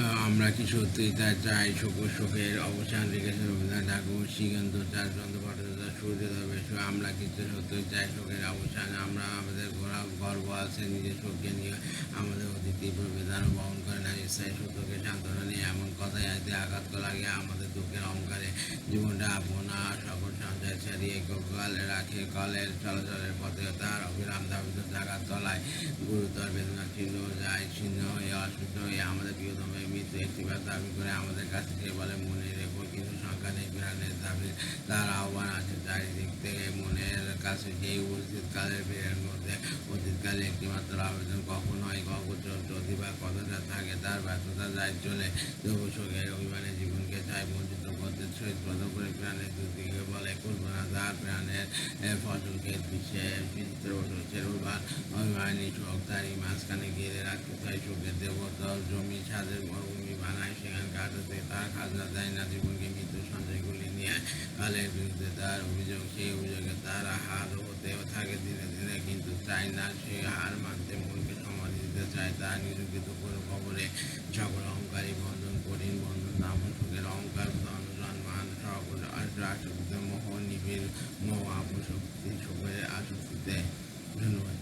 আমরা কি সত্যিই তা চাই? শোকের অবসান রেখেছেন রবীন্দ্রনাথ ঠাকুর, শ্রীকান্ত চাষ, চন্দ্র ভট্টাচার্য, সূর্যদেব বসু। আমরা কিন্তু সত্যিই চাই শোকের অবসান। আমরা আমাদের গর্ব আছে নিজের শোককে নিয়ে। আমাদের অতি তীব্র বেদনা বহন করে না স্থায়ী সত্যকে সান্ত্বনা নিয়ে। এমন কথাই আজকে আঘাত লাগে আমাদের দুঃখের অহংকারে। জীবনটা আপনা সকল সঞ্চয় ছাড়িয়ে কালে রাখে কলের চলাচলের পথে তার অবিরাম ধাবিত জাগার তলায় গুরুতর বেদনা ছিন্ন হয়ে অসুস্থ হয়ে আমাদের প্রিয়তমের মৃত্যু একটিবার দাবি করে আমাদের কাছে সে বলে মনে রেখো কিন্তু সংখ্যা নেই প্রাণের দাবি। তার আহ্বান আছে চারিদিক থেকে মনের কাছে সেই উপস্থিত কালের ভিড়ের মধ্যে। অতীতকালে একটিমাত্র আবেদন কখন হয় যদি বা কথাটা থাকে তার ব্যর্থতা যায় চলে। তবু শোকের অভিমানে জীবনকে চাই বঞ্চিত করতে সহিত করে প্রাণের দুদিকে বলে করবো না তার প্রাণের ফসল ক্ষেত বিচিত্র চেরুবার অভিমানী শোক তারই মাঝখানে ঘিরে রাখতে চাই শোকের দেবতল জমি ছাদের মরুভূমি বানায় সেখানে কাটাতে তার খাজনা দেয় না জীবনকে মৃত্যু সঞ্চয়গুলি নিয়ে কালের বিরুদ্ধে তার অভিযোগ সেই অভিযোগে তার হার হতেও থাকে ধীরে ধীরে কিন্তু চায় না সে হার মানতে মনকে সমাধি দিতে চায় তার নিরূপিত করে খবরে সকল অহংকারী বন্ধন কঠিন বন্ধন দামন শোকের অহংকার জন্মান সকল আসক্তিতে মোহ নিবিড় মোহ আপশক্তি শোকের আসক্তিতে। ধন্যবাদ।